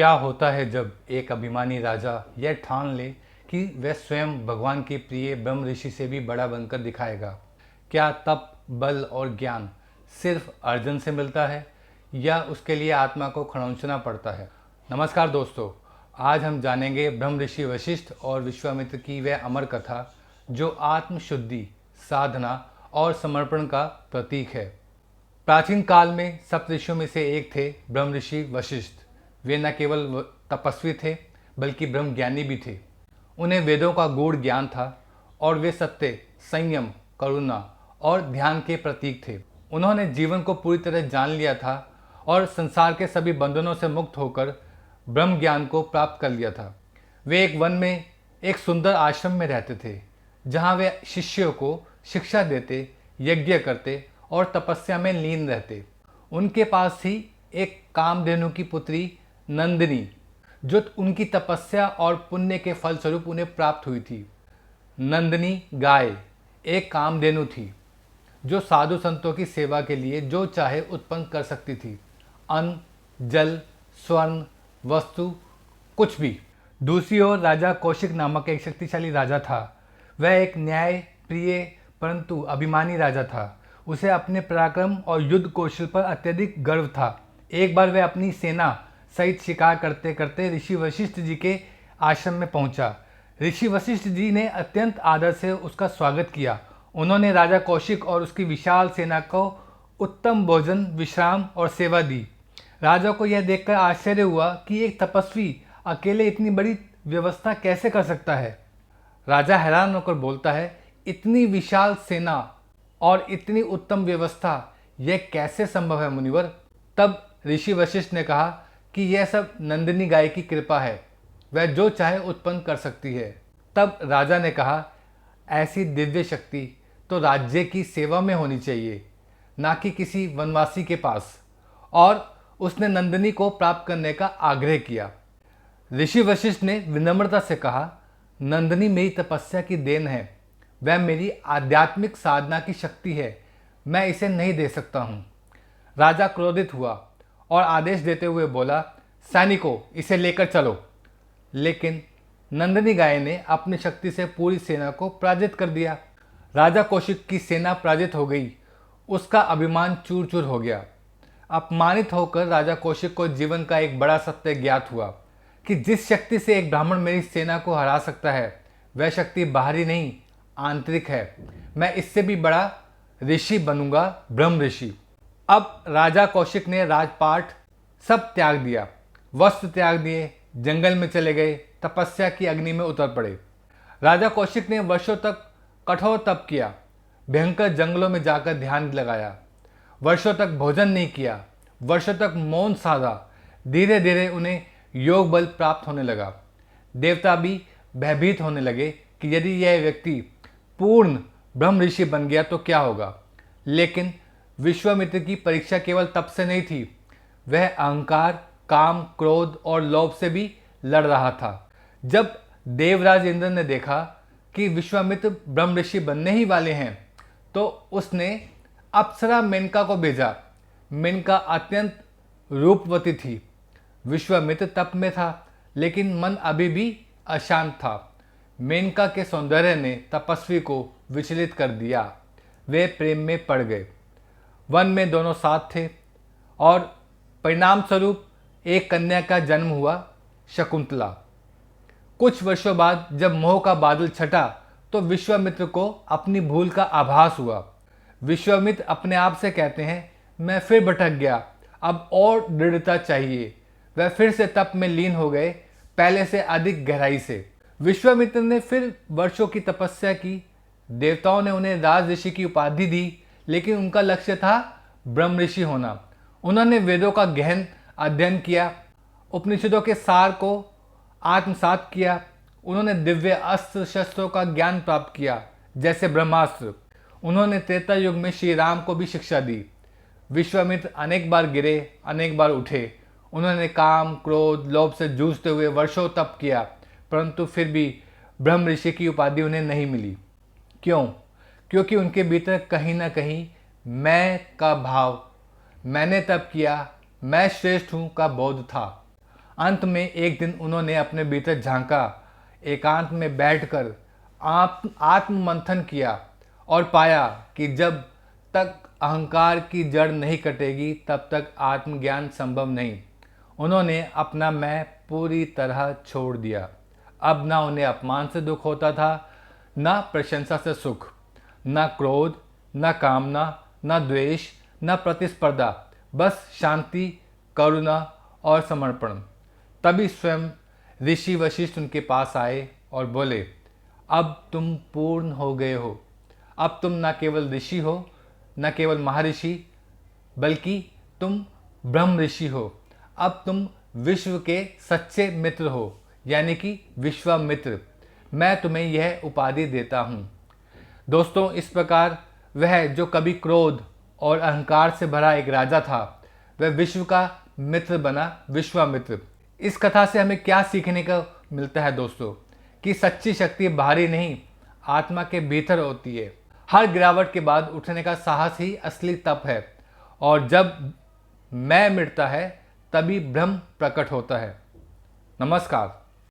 क्या होता है जब एक अभिमानी राजा यह ठान ले कि वह स्वयं भगवान के प्रिय ब्रह्म ऋषि से भी बड़ा बनकर दिखाएगा? क्या तप, बल और ज्ञान सिर्फ अर्जुन से मिलता है या उसके लिए आत्मा को खड़ूंचना पड़ता है? नमस्कार दोस्तों, आज हम जानेंगे ब्रह्म ऋषि वशिष्ठ और विश्वामित्र की वह अमर कथा जो आत्मशुद्धि, साधना और समर्पण का प्रतीक है। प्राचीन काल में सप्तऋषियों में से एक थे ब्रह्म ऋषि वशिष्ठ। वे न केवल तपस्वी थे बल्कि ब्रह्म ज्ञानी भी थे। उन्हें वेदों का गूढ़ ज्ञान था और वे सत्य, संयम, करुणा और ध्यान के प्रतीक थे। उन्होंने जीवन को पूरी तरह जान लिया था और संसार के सभी बंधनों से मुक्त होकर ब्रह्म ज्ञान को प्राप्त कर लिया था। वे एक वन में एक सुंदर आश्रम में रहते थे जहाँ वे शिष्यों को शिक्षा देते, यज्ञ करते और तपस्या में लीन रहते। उनके पास थी एक कामधेनु की पुत्री नंदिनी, जो उनकी तपस्या और पुण्य के फलस्वरूप उन्हें प्राप्त हुई थी। नंदिनी गाय एक कामधेनु थी जो साधु संतों की सेवा के लिए जो चाहे उत्पन्न कर सकती थी, अन्न, जल, स्वर्ण, वस्तु, कुछ भी। दूसरी ओर राजा कौशिक नामक एक शक्तिशाली राजा था। वह एक न्याय प्रिय परंतु अभिमानी राजा था। उसे अपने पराक्रम और युद्ध कौशल पर अत्यधिक गर्व था। एक बार वह अपनी सेना सहित शिकार करते करते ऋषि वशिष्ठ जी के आश्रम में पहुंचा। ऋषि वशिष्ठ जी ने अत्यंत आदर से उसका स्वागत किया। उन्होंने राजा कौशिक और उसकी विशाल सेना को उत्तम भोजन, विश्राम और सेवा दी। राजा को यह देखकर आश्चर्य हुआ कि एक तपस्वी अकेले इतनी बड़ी व्यवस्था कैसे कर सकता है। राजा हैरान होकर बोलता है, इतनी विशाल सेना और इतनी उत्तम व्यवस्था, यह कैसे संभव है मुनिवर? तब ऋषि वशिष्ठ ने कहा कि यह सब नंदिनी गाय की कृपा है, वह जो चाहे उत्पन्न कर सकती है। तब राजा ने कहा, ऐसी दिव्य शक्ति तो राज्य की सेवा में होनी चाहिए, ना कि किसी वनवासी के पास। और उसने नंदिनी को प्राप्त करने का आग्रह किया। ऋषि वशिष्ठ ने विनम्रता से कहा, नंदिनी मेरी तपस्या की देन है, वह मेरी आध्यात्मिक साधना की शक्ति है, मैं इसे नहीं दे सकता हूँ। राजा क्रोधित हुआ और आदेश देते हुए बोला, सैनिकों, इसे लेकर चलो। लेकिन नंदिनी गाय ने अपनी शक्ति से पूरी सेना को पराजित कर दिया। राजा कौशिक की सेना पराजित हो गई। उसका अभिमान चूर चूर हो गया। अपमानित होकर राजा कौशिक को जीवन का एक बड़ा सत्य ज्ञात हुआ कि जिस शक्ति से एक ब्राह्मण मेरी सेना को हरा सकता है, वह शक्ति बाहरी नहीं, आंतरिक है। मैं इससे भी बड़ा ऋषि बनूंगा, ब्रह्म ऋषि। अब राजा कौशिक ने राजपाट सब त्याग दिया, वस्त्र त्याग दिए, जंगल में चले गए, तपस्या की अग्नि में उतर पड़े। राजा कौशिक ने वर्षों तक कठोर तप किया, भयंकर जंगलों में जाकर ध्यान लगाया, वर्षों तक भोजन नहीं किया, वर्षों तक मौन साधा। धीरे धीरे उन्हें योग बल प्राप्त होने लगा। देवता भी भयभीत होने लगे कि यदि यह व्यक्ति पूर्ण ब्रह्म ऋषि बन गया तो क्या होगा। लेकिन विश्वामित्र की परीक्षा केवल तप से नहीं थी, वह अहंकार, काम, क्रोध और लोभ से भी लड़ रहा था। जब देवराज इंद्र ने देखा कि विश्वामित्र ब्रह्म ऋषि बनने ही वाले हैं, तो उसने अप्सरा मेनका को भेजा। मेनका अत्यंत रूपवती थी। विश्वामित्र तप में था, लेकिन मन अभी भी अशांत था। मेनका के सौंदर्य ने तपस्वी को विचलित कर दिया। वे प्रेम में पड़ गए। वन में दोनों साथ थे और परिणाम स्वरूप एक कन्या का जन्म हुआ, शकुंतला। कुछ वर्षों बाद जब मोह का बादल छटा तो विश्वामित्र को अपनी भूल का आभास हुआ। विश्वामित्र अपने आप से कहते हैं, मैं फिर भटक गया, अब और दृढ़ता चाहिए। वह फिर से तप में लीन हो गए, पहले से अधिक गहराई से। विश्वामित्र ने फिर वर्षों की तपस्या की। देवताओं ने उन्हें राज ऋषि की उपाधि दी, लेकिन उनका लक्ष्य था ब्रह्म ऋषि होना। उन्होंने वेदों का गहन अध्ययन किया, उपनिषदों के सार को आत्मसात किया। उन्होंने दिव्य अस्त्र शस्त्रों का ज्ञान प्राप्त किया, जैसे ब्रह्मास्त्र। उन्होंने त्रेता युग में श्री राम को भी शिक्षा दी। विश्वामित्र अनेक बार गिरे, अनेक बार उठे। उन्होंने काम, क्रोध, लोभ से जूझते हुए वर्षों तप किया, परंतु फिर भी ब्रह्म ऋषि की उपाधि उन्हें नहीं मिली। क्यों? क्योंकि उनके भीतर कहीं ना कहीं मैं का भाव, मैंने तप किया, मैं श्रेष्ठ हूँ का बोध था। अंत में एक दिन उन्होंने अपने भीतर झांका, एकांत में बैठकर आत्म मंथन किया और पाया कि जब तक अहंकार की जड़ नहीं कटेगी तब तक आत्मज्ञान संभव नहीं। उन्होंने अपना मैं पूरी तरह छोड़ दिया। अब ना उन्हें अपमान से दुख होता था, ना प्रशंसा से सुख, ना क्रोध, ना कामना, ना द्वेष, ना प्रतिस्पर्धा, बस शांति, करुणा और समर्पण। तभी स्वयं ऋषि वशिष्ठ उनके पास आए और बोले, अब तुम पूर्ण हो गए हो। अब तुम न केवल ऋषि हो, न केवल महर्षि, बल्कि तुम ब्रह्म ऋषि हो। अब तुम विश्व के सच्चे मित्र हो, यानी कि विश्वामित्र। मैं तुम्हें यह उपाधि देता हूँ। दोस्तों, इस प्रकार वह जो कभी क्रोध और अहंकार से भरा एक राजा था, वह विश्व का मित्र बना, विश्वामित्र। इस कथा से हमें क्या सीखने का मिलता है दोस्तों? कि सच्ची शक्ति बाहरी नहीं, आत्मा के भीतर होती है। हर गिरावट के बाद उठने का साहस ही असली तप है, और जब मैं मिटता है तभी ब्रह्म प्रकट होता है। नमस्कार।